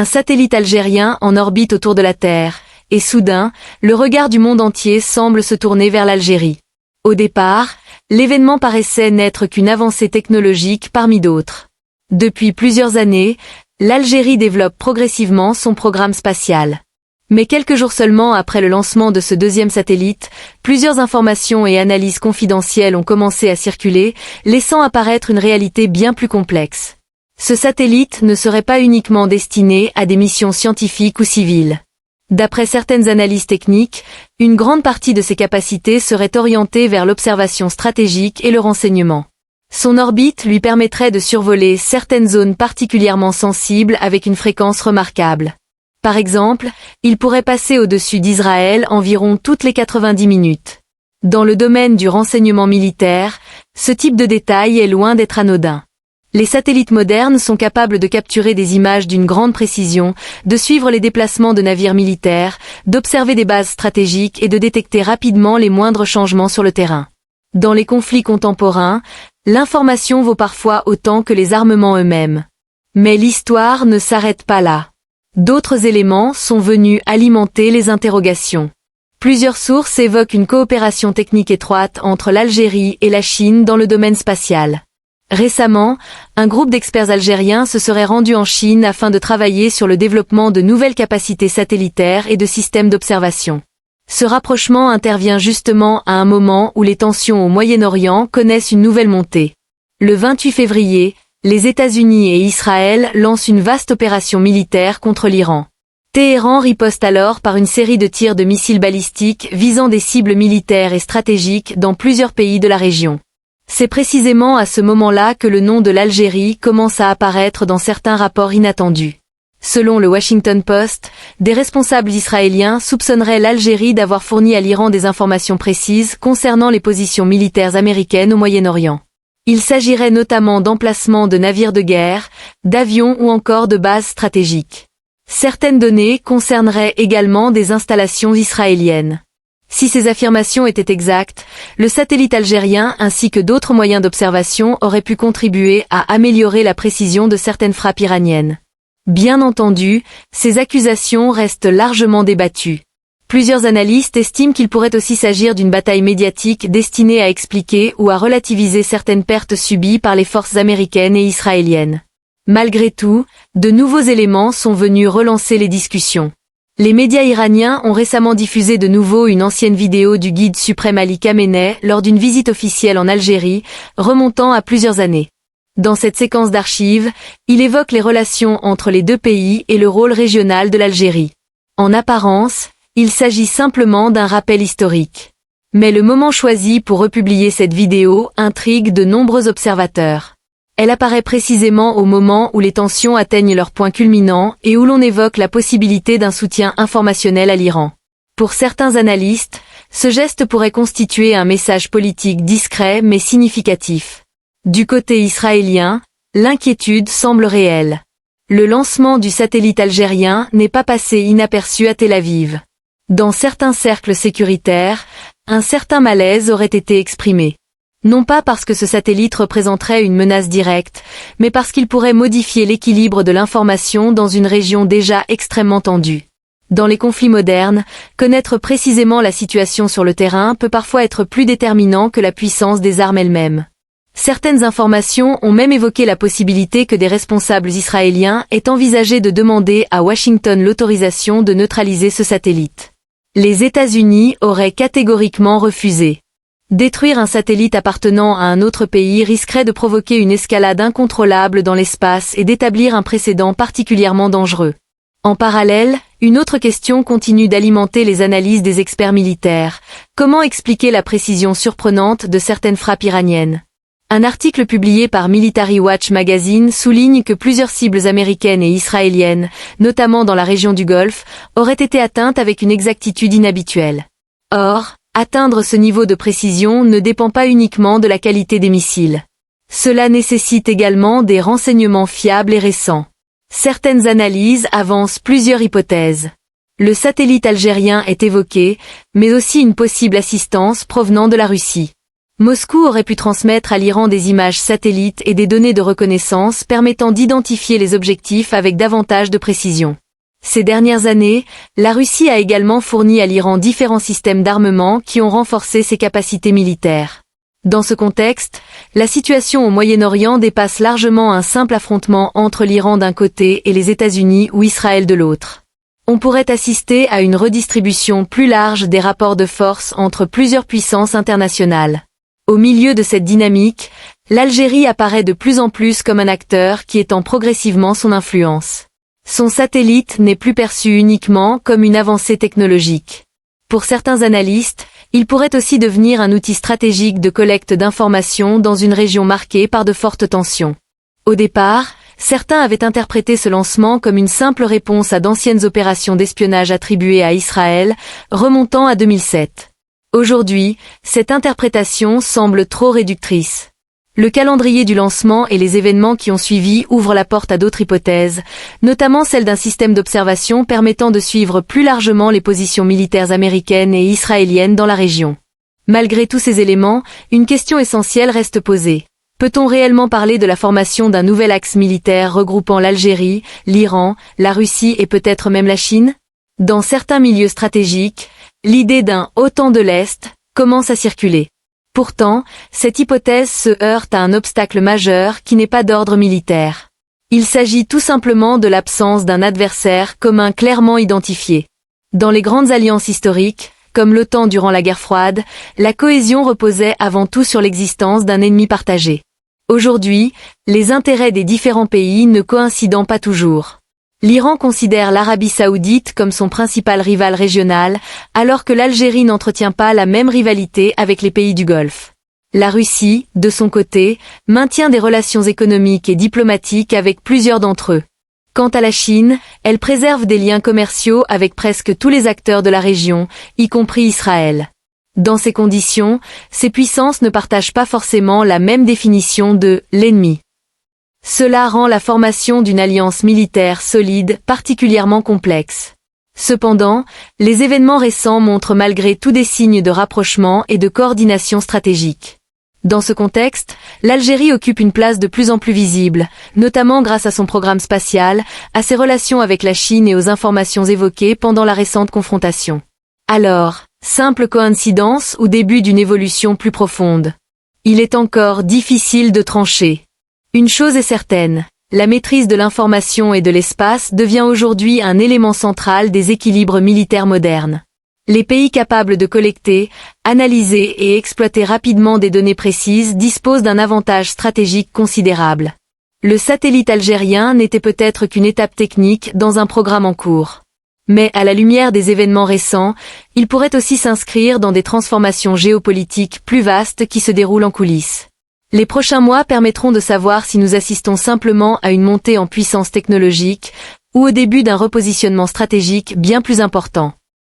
Un satellite algérien en orbite autour de la Terre, et soudain, le regard du monde entier semble se tourner vers l'Algérie. Au départ, l'événement paraissait n'être qu'une avancée technologique parmi d'autres. Depuis plusieurs années, l'Algérie développe progressivement son programme spatial. Mais quelques jours seulement après le lancement de ce deuxième satellite, plusieurs informations et analyses confidentielles ont commencé à circuler, laissant apparaître une réalité bien plus complexe. Ce satellite ne serait pas uniquement destiné à des missions scientifiques ou civiles. D'après certaines analyses techniques, une grande partie de ses capacités serait orientée vers l'observation stratégique et le renseignement. Son orbite lui permettrait de survoler certaines zones particulièrement sensibles avec une fréquence remarquable. Par exemple, il pourrait passer au-dessus d'Israël environ toutes les 90 minutes. Dans le domaine du renseignement militaire, ce type de détail est loin d'être anodin. Les satellites modernes sont capables de capturer des images d'une grande précision, de suivre les déplacements de navires militaires, d'observer des bases stratégiques et de détecter rapidement les moindres changements sur le terrain. Dans les conflits contemporains, l'information vaut parfois autant que les armements eux-mêmes. Mais l'histoire ne s'arrête pas là. D'autres éléments sont venus alimenter les interrogations. Plusieurs sources évoquent une coopération technique étroite entre l'Algérie et la Chine dans le domaine spatial. Récemment, un groupe d'experts algériens se serait rendu en Chine afin de travailler sur le développement de nouvelles capacités satellitaires et de systèmes d'observation. Ce rapprochement intervient justement à un moment où les tensions au Moyen-Orient connaissent une nouvelle montée. Le 28 février, les États-Unis et Israël lancent une vaste opération militaire contre l'Iran. Téhéran riposte alors par une série de tirs de missiles balistiques visant des cibles militaires et stratégiques dans plusieurs pays de la région. C'est précisément à ce moment-là que le nom de l'Algérie commence à apparaître dans certains rapports inattendus. Selon le Washington Post, des responsables israéliens soupçonneraient l'Algérie d'avoir fourni à l'Iran des informations précises concernant les positions militaires américaines au Moyen-Orient. Il s'agirait notamment d'emplacements de navires de guerre, d'avions ou encore de bases stratégiques. Certaines données concerneraient également des installations israéliennes. Si ces affirmations étaient exactes, le satellite algérien ainsi que d'autres moyens d'observation auraient pu contribuer à améliorer la précision de certaines frappes iraniennes. Bien entendu, ces accusations restent largement débattues. Plusieurs analystes estiment qu'il pourrait aussi s'agir d'une bataille médiatique destinée à expliquer ou à relativiser certaines pertes subies par les forces américaines et israéliennes. Malgré tout, de nouveaux éléments sont venus relancer les discussions. Les médias iraniens ont récemment diffusé de nouveau une ancienne vidéo du guide suprême Ali Khamenei lors d'une visite officielle en Algérie, remontant à plusieurs années. Dans cette séquence d'archives, il évoque les relations entre les deux pays et le rôle régional de l'Algérie. En apparence, il s'agit simplement d'un rappel historique. Mais le moment choisi pour republier cette vidéo intrigue de nombreux observateurs. Elle apparaît précisément au moment où les tensions atteignent leur point culminant et où l'on évoque la possibilité d'un soutien informationnel à l'Iran. Pour certains analystes, ce geste pourrait constituer un message politique discret mais significatif. Du côté israélien, l'inquiétude semble réelle. Le lancement du satellite algérien n'est pas passé inaperçu à Tel Aviv. Dans certains cercles sécuritaires, un certain malaise aurait été exprimé. Non pas parce que ce satellite représenterait une menace directe, mais parce qu'il pourrait modifier l'équilibre de l'information dans une région déjà extrêmement tendue. Dans les conflits modernes, connaître précisément la situation sur le terrain peut parfois être plus déterminant que la puissance des armes elles-mêmes. Certaines informations ont même évoqué la possibilité que des responsables israéliens aient envisagé de demander à Washington l'autorisation de neutraliser ce satellite. Les États-Unis auraient catégoriquement refusé. Détruire un satellite appartenant à un autre pays risquerait de provoquer une escalade incontrôlable dans l'espace et d'établir un précédent particulièrement dangereux. En parallèle, une autre question continue d'alimenter les analyses des experts militaires. Comment expliquer la précision surprenante de certaines frappes iraniennes ? Un article publié par Military Watch Magazine souligne que plusieurs cibles américaines et israéliennes, notamment dans la région du Golfe, auraient été atteintes avec une exactitude inhabituelle. Or, atteindre ce niveau de précision ne dépend pas uniquement de la qualité des missiles. Cela nécessite également des renseignements fiables et récents. Certaines analyses avancent plusieurs hypothèses. Le satellite algérien est évoqué, mais aussi une possible assistance provenant de la Russie. Moscou aurait pu transmettre à l'Iran des images satellites et des données de reconnaissance permettant d'identifier les objectifs avec davantage de précision. Ces dernières années, la Russie a également fourni à l'Iran différents systèmes d'armement qui ont renforcé ses capacités militaires. Dans ce contexte, la situation au Moyen-Orient dépasse largement un simple affrontement entre l'Iran d'un côté et les États-Unis ou Israël de l'autre. On pourrait assister à une redistribution plus large des rapports de force entre plusieurs puissances internationales. Au milieu de cette dynamique, l'Algérie apparaît de plus en plus comme un acteur qui étend progressivement son influence. Son satellite n'est plus perçu uniquement comme une avancée technologique. Pour certains analystes, il pourrait aussi devenir un outil stratégique de collecte d'informations dans une région marquée par de fortes tensions. Au départ, certains avaient interprété ce lancement comme une simple réponse à d'anciennes opérations d'espionnage attribuées à Israël, remontant à 2007. Aujourd'hui, cette interprétation semble trop réductrice. Le calendrier du lancement et les événements qui ont suivi ouvrent la porte à d'autres hypothèses, notamment celle d'un système d'observation permettant de suivre plus largement les positions militaires américaines et israéliennes dans la région. Malgré tous ces éléments, une question essentielle reste posée. Peut-on réellement parler de la formation d'un nouvel axe militaire regroupant l'Algérie, l'Iran, la Russie et peut-être même la Chine? Dans certains milieux stratégiques, l'idée d'un «OTAN de l'Est» commence à circuler. Pourtant, cette hypothèse se heurte à un obstacle majeur qui n'est pas d'ordre militaire. Il s'agit tout simplement de l'absence d'un adversaire commun clairement identifié. Dans les grandes alliances historiques, comme l'OTAN durant la guerre froide, la cohésion reposait avant tout sur l'existence d'un ennemi partagé. Aujourd'hui, les intérêts des différents pays ne coïncident pas toujours. L'Iran considère l'Arabie saoudite comme son principal rival régional, alors que l'Algérie n'entretient pas la même rivalité avec les pays du Golfe. La Russie, de son côté, maintient des relations économiques et diplomatiques avec plusieurs d'entre eux. Quant à la Chine, elle préserve des liens commerciaux avec presque tous les acteurs de la région, y compris Israël. Dans ces conditions, ces puissances ne partagent pas forcément la même définition de « l'ennemi ». Cela rend la formation d'une alliance militaire solide particulièrement complexe. Cependant, les événements récents montrent malgré tout des signes de rapprochement et de coordination stratégique. Dans ce contexte, l'Algérie occupe une place de plus en plus visible, notamment grâce à son programme spatial, à ses relations avec la Chine et aux informations évoquées pendant la récente confrontation. Alors, simple coïncidence ou début d'une évolution plus profonde? Il est encore difficile de trancher. Une chose est certaine, la maîtrise de l'information et de l'espace devient aujourd'hui un élément central des équilibres militaires modernes. Les pays capables de collecter, analyser et exploiter rapidement des données précises disposent d'un avantage stratégique considérable. Le satellite algérien n'était peut-être qu'une étape technique dans un programme en cours. Mais à la lumière des événements récents, il pourrait aussi s'inscrire dans des transformations géopolitiques plus vastes qui se déroulent en coulisses. Les prochains mois permettront de savoir si nous assistons simplement à une montée en puissance technologique ou au début d'un repositionnement stratégique bien plus important.